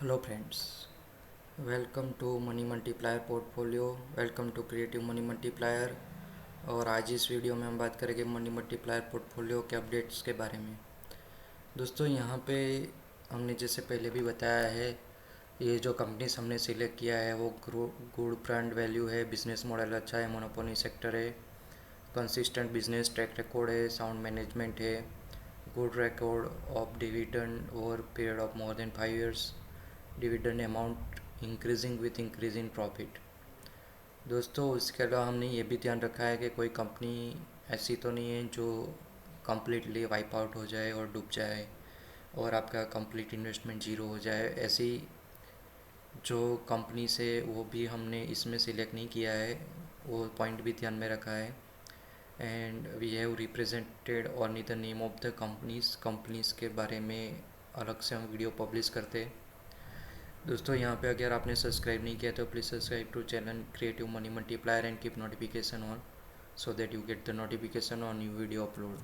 Hello friends, welcome to money multiplier portfolio. Welcome to creative money multiplier. और आज इस video में हम बात करेंगे मनी मल्टीप्लायर पोर्टफोलियो के अपडेट्स के बारे में। दोस्तों, यहाँ पे हमने जैसे पहले भी बताया है, ये जो कंपनीज हमने सिलेक्ट किया है वो गुड ब्रांड वैल्यू है, बिजनेस मॉडल अच्छा है, मोनोपोली सेक्टर है, कंसिस्टेंट बिजनेस ट्रैक रिकॉर्ड है, साउंड मैनेजमेंट है, good record of dividend over period of more than 5 years, dividend amount increasing with increase in profit. दोस्तों, उसके अलावा हमने ये भी ध्यान रखा है कि कोई कंपनी ऐसी तो नहीं है जो कम्प्लीटली वाइप आउट हो जाए और डूब जाए और आपका कंप्लीट इन्वेस्टमेंट ज़ीरो हो जाए। ऐसी जो कंपनी से वो भी हमने इसमें सिलेक्ट नहीं किया है, वो पॉइंट भी ध्यान में रखा है। And we have represented only the name of the companies के बारे में अलग से हम वीडियो पब्लिश करते हैं। दोस्तों, यहाँ पे अगर आपने सब्सक्राइब नहीं किया तो please subscribe to channel creative money multiplier and keep notification on so that you get the notification on new video upload.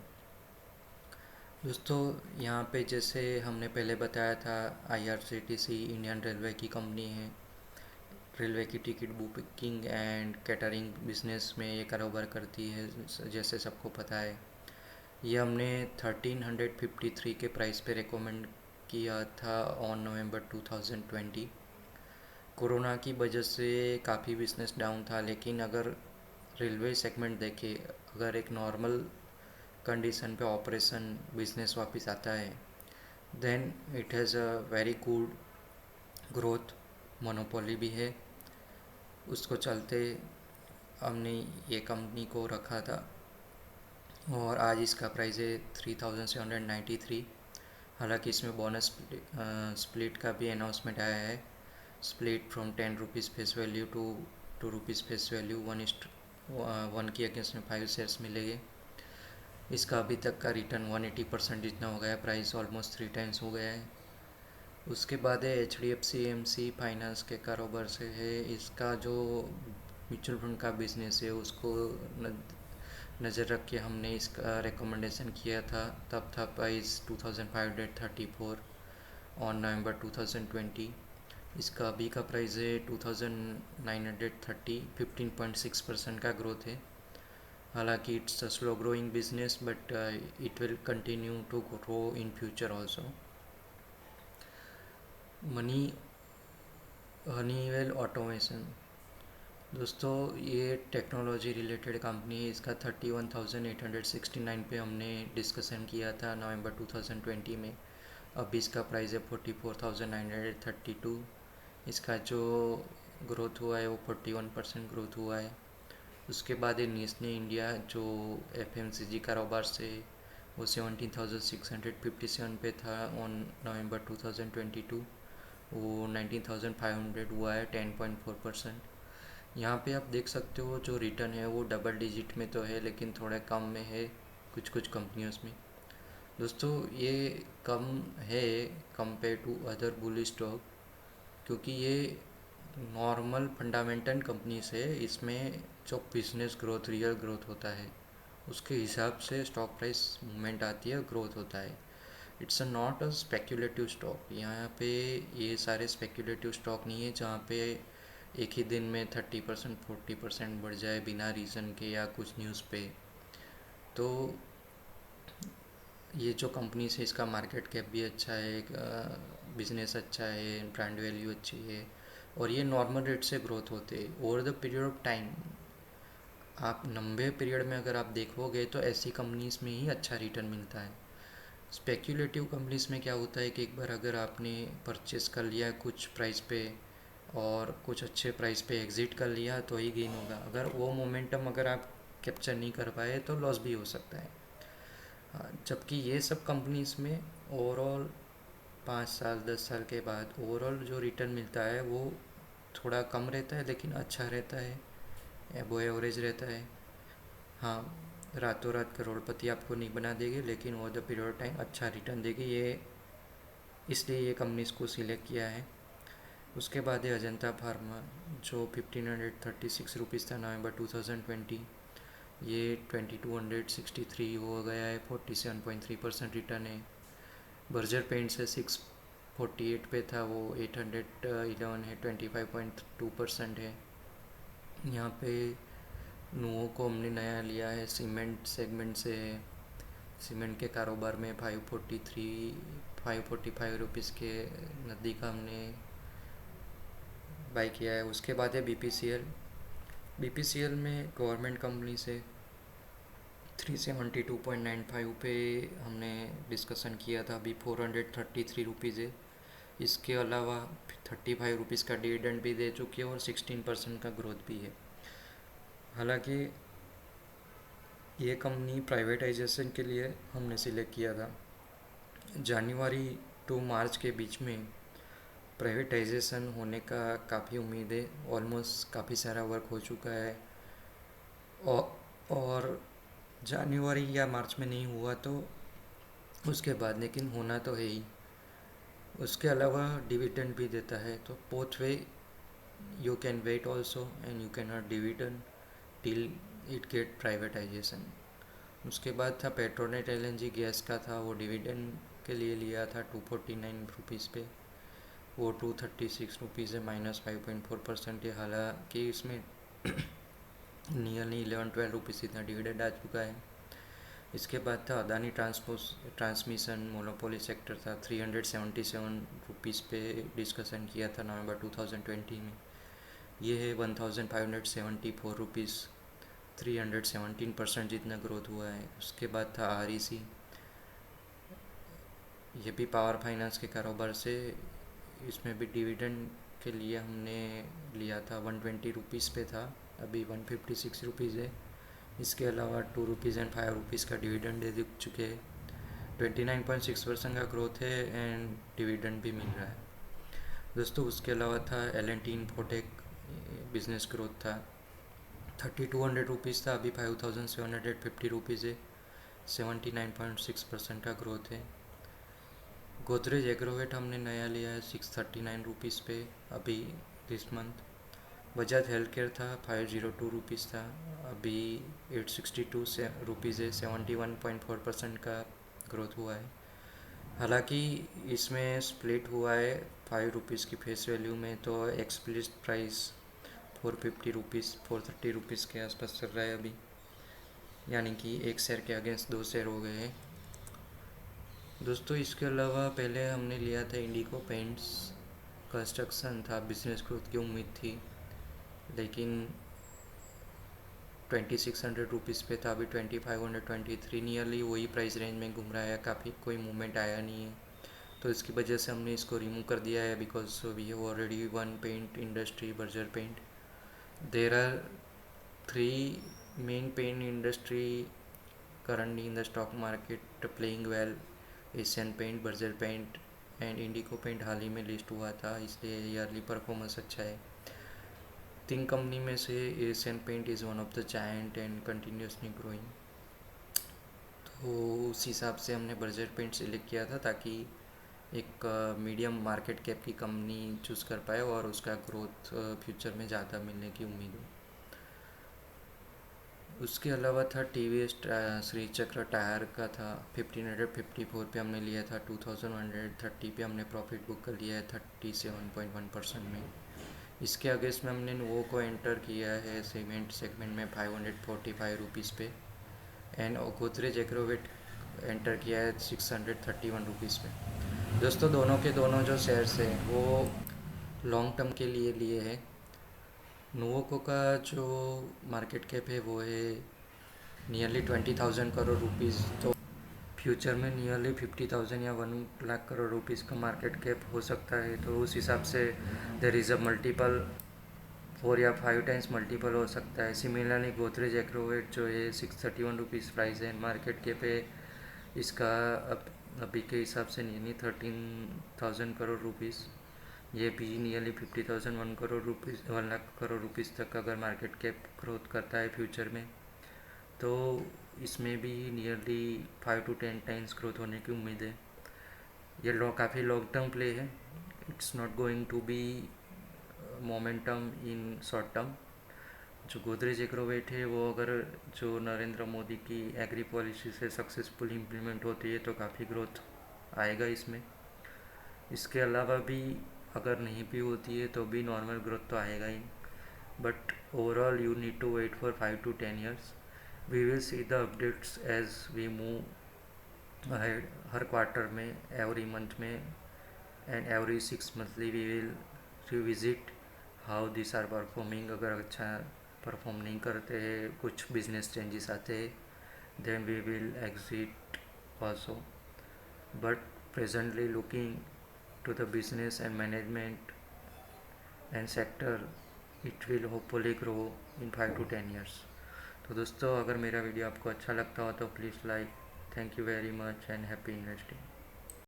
दोस्तों, यहाँ पे जैसे हमने पहले बताया था, आईआरसीटीसी इंडियन रेलवे की कंपनी है। रेलवे की ticket booking and catering business में ये कारोबार करती है, जैसे सबको पता है। ये हमने 1353 के प्राइस पे रिकमेंड किया था ऑन नवंबर 2020। कोरोना की वजह से काफ़ी बिजनेस डाउन था, लेकिन अगर रेलवे सेगमेंट देखे, अगर एक नॉर्मल कंडीशन पे ऑपरेशन बिजनेस वापस आता है, then it has a very good growth. Monopoly भी है, उसको चलते हमने ये कंपनी को रखा था। और आज इसका प्राइस है 3793। हालांकि इसमें बोनस स्प्लिट का भी अनाउंसमेंट आया है। Split from 10 rupees face value to 2 rupees face value, 1:1 की अगेंस्ट में 5 शेयर्स मिलेंगे। इसका अभी तक का रिटर्न 180% जितना हो गया है, प्राइस ऑलमोस्ट 3 टाइम्स हो गया है। उसके बाद है HDFC AMC फाइनेंस के कारोबार से है। इसका जो म्यूचुअल फंड का बिजनेस है उसको नज़र रख के हमने इसका रिकमेंडेशन किया था। तब था प्राइस 2534 ऑन नवंबर 2020। इसका अभी का प्राइस है 2930, 15.6% का ग्रोथ है। हालांकि it's a slow growing business but it will continue to grow in future also. Money Honeywell automation. दोस्तों, ये टेक्नोलॉजी रिलेटेड कंपनी है। इसका 31,869 पे हमने डिस्कशन किया था नवंबर 2020 में। अभी इसका प्राइस है 44,932। इसका जो ग्रोथ हुआ है वो 41% ग्रोथ हुआ है। उसके बाद ये नेस्ले इंडिया जो FMCG कारोबार से, वो 17,657 पे था ऑन नवंबर 2022। वो 19,500 हुआ है, 10.4%। यहाँ पे आप देख सकते हो जो रिटर्न है वो डबल डिजिट में तो है, लेकिन थोड़ा कम में है कुछ कुछ कंपनियों में। दोस्तों, ये कम है compare to other bull stock, क्योंकि ये नॉर्मल फंडामेंटल कंपनीज है। इसमें जो बिजनेस ग्रोथ, रियल ग्रोथ होता है, उसके हिसाब से स्टॉक प्राइस मूवमेंट आती है, ग्रोथ होता है। It's a not a speculative stock. यहाँ पे ये सारे स्पेक्यूलेटिव स्टॉक नहीं है जहाँ पे एक ही दिन में 30% 40% बढ़ जाए बिना रीज़न के या कुछ न्यूज़ पे। तो ये जो कंपनी से, इसका मार्केट कैप भी अच्छा है, बिजनेस अच्छा है, ब्रांड वैल्यू अच्छी है, और ये नॉर्मल रेट से ग्रोथ होते हैं over the period of time. आप लंबे पीरियड में अगर आप देखोगे तो ऐसी कंपनीज में ही अच्छा रिटर्न मिलता है। स्पेक्यूलेटिव कंपनीज में क्या होता है कि एक बार अगर आपने परचेस कर लिया कुछ प्राइस पे और कुछ अच्छे प्राइस पे एग्ज़िट कर लिया तो ही गेन होगा। अगर वो मोमेंटम अगर आप कैप्चर नहीं कर पाए तो लॉस भी हो सकता है। हाँ, जबकि ये सब कंपनीज में ओवरऑल 5 साल 10 साल के बाद ओवरऑल जो रिटर्न मिलता है वो थोड़ा कम रहता है, लेकिन अच्छा रहता है, एबो एवरेज रहता है। हाँ, रातों रात करोड़पति आपको नहीं बना देगी, लेकिन ओवर द पीरियड टाइम अच्छा रिटर्न देगी। ये इसलिए ये कंपनीज को सिलेक्ट किया है। उसके बाद है अजंता फार्मा, जो 1536 रुपीज़ था नवंबर 2020। ये 2263 हो गया है, 47.3% रिटर्न है। बर्जर पेंट्स है 48 पे था, वो 811 है, 25.2% है। यहाँ पे नुओ को हमने नया लिया है, सीमेंट सेगमेंट से है। सीमेंट के कारोबार में 545 रुपीज़ के नज़दीक हमने बाई किया है। उसके बाद है बीपीसीएल। बीपीसीएल में गवर्नमेंट कंपनी से 372.95 पे हमने डिस्कशन किया था, अभी 433 रुपीज़ है। इसके अलावा 35 रुपीज़ का डिविडेंड भी दे चुकी है और 16% का ग्रोथ भी है। हालांकि ये कंपनी प्राइवेटाइजेशन के लिए हमने सिलेक्ट किया था। जनवरी टू मार्च के बीच में प्राइवेटाइजेशन होने का काफ़ी उम्मीद है। ऑलमोस्ट काफ़ी सारा वर्क हो चुका है और जनवरी या मार्च में नहीं हुआ तो उसके बाद, लेकिन होना तो है ही। उसके अलावा डिविडेंड भी देता है, तो both way you can wait also and you can not dividend till it get privatization. उसके बाद था पेट्रोनेट एलएनजी गैस का था, वो डिविडेंड के लिए लिया था 249 रुपीज़ पे, वो 236 रुपीज़ है, -5.4% है। हालांकि इसमें नियरली 11-12 रुपीज़ इतना डिविडेंड आ चुका है। इसके बाद था अदानी ट्रांसमिशन, मोनोपोली सेक्टर था, 377 रुपीज़ पे डिस्कशन किया था नवंबर 2020 में। ये है 1574 रुपीज़, 317% जितना ग्रोथ हुआ है। उसके बाद था आरईसी, ये भी पावर फाइनेंस के कारोबार से, इसमें भी डिविडेंड के लिए हमने लिया था, 120 रुपीज़ पे था, अभी 156 रुपीज़ है। इसके अलावा 2 रुपीज़ एंड 5 रुपीज़ का डिविडेंड दे चुके हैं। 29.6% का ग्रोथ है एंड डिविडेंड भी मिल रहा है दोस्तों। उसके अलावा था एल&टी इन्फोटेक, बिजनेस ग्रोथ था, 3200 रुपीज़ था, अभी 5750 रुपीज़ है, 79.6% का ग्रोथ है। गोदरेज एग्रोवेट हमने नया लिया है 639 रुपीज़ पे अभी this month. Bajaj health care था 502 रुपीज़ था, अभी 862 रुपीज़ है, 71.4% का ग्रोथ हुआ है। हालांकि इसमें स्प्लिट हुआ है 5 रुपीज़ की फेस वैल्यू में, तो एक्सप्लिसिट प्राइस 450 रुपीज़ 430 रुपीज़ के आसपास चल रहा है अभी, यानी कि एक शेयर के अगेंस्ट 2 शेयर हो गए हैं दोस्तों। इसके अलावा पहले हमने लिया था इंडिको पेंट्स, कंस्ट्रक्शन था, बिजनेस ग्रोथ की उम्मीद थी, लेकिन 2600 रुपीज़ पे था, अभी 2523, नियरली वही प्राइस रेंज में घूम रहा है, काफ़ी कोई मूवमेंट आया नहीं है। तो इसकी वजह से हमने इसको रिमूव कर दिया है, because we have already one paint industry, Berger paint. There are 3 main paint industry currently in the stock market playing well, Asian paint, Berger paint and Indigo paint हाल ही में लिस्ट हुआ था, इसलिए ईयरली परफॉर्मेंस अच्छा है। 3 company में से Asian paint is one of the giant and continuously growing, तो उस हिसाब से हमने बर्जर पेंट सिलेक्ट किया था ताकि एक मीडियम मार्केट कैप की कंपनी चूज़ कर पाए और उसका ग्रोथ फ्यूचर में ज़्यादा मिलने की उम्मीद हो। उसके अलावा था टीवीएस श्री चक्र टायर का था, 1554 पे हमने लिया था, 2130 पे हमने प्रॉफिट बुक कर लिया है 37.1% में। इसके अगेंस्ट में हमने नुवो को एंटर किया है सीमेंट सेगमेंट में 545 रुपीज़ पे, एंड गोदरेज एग्रोवेट एंटर किया है 631 रुपीज़ पे। दोस्तों दोनों के दोनों जो शेयर्स हैं वो लॉन्ग टर्म के लिए है। नुवोको का जो मार्केट कैप है वो है नियरली 20,000 करोड़ रुपीज़, तो फ्यूचर में नियरली 50,000 या 1 लाख करोड़ रुपीज़ का मार्केट कैप हो सकता है। तो उस हिसाब से देयर इज़ अ मल्टीपल 4 या 5 टाइम्स मल्टीपल हो सकता है। सिमिलरली गोदरेज एग्रोवेट जो है 631 रुपीज़ प्राइस है, मार्केट कैप है इसका अभी के हिसाब से नियरली 13,000 करोड़ रुपीज़, ये भी नियरली 50,000 1 लाख करोड़ रुपीज़ तक अगर मार्केट कैप ग्रोथ करता है फ्यूचर में, तो इसमें भी नियरली 5 to 10 टाइम्स ग्रोथ होने की उम्मीद है। ये काफ़ी लॉन्ग टर्म प्ले है, it's not going to be momentum in short term. जो गोदरेज एग्रोवेट है वो अगर जो नरेंद्र मोदी की एग्री पॉलिसी से सक्सेसफुल इम्प्लीमेंट होती है तो काफ़ी ग्रोथ आएगा इसमें। इसके अलावा भी अगर नहीं भी होती है तो भी नॉर्मल ग्रोथ तो आएगा ही, but overall you need to wait for 5 to 10 years. We will see the updates as we move ahead. Her quarter में, every month में, and every 6 monthly we will revisit how these are performing. अगर अच्छा perform नहीं करते हैं, कुछ business changes आते हैं, then we will exit also. But presently looking to the business and management and sector, it will hopefully grow in 5 to 10 years. तो दोस्तों, अगर मेरा वीडियो आपको अच्छा लगता हो तो please like. Thank you very much and happy investing.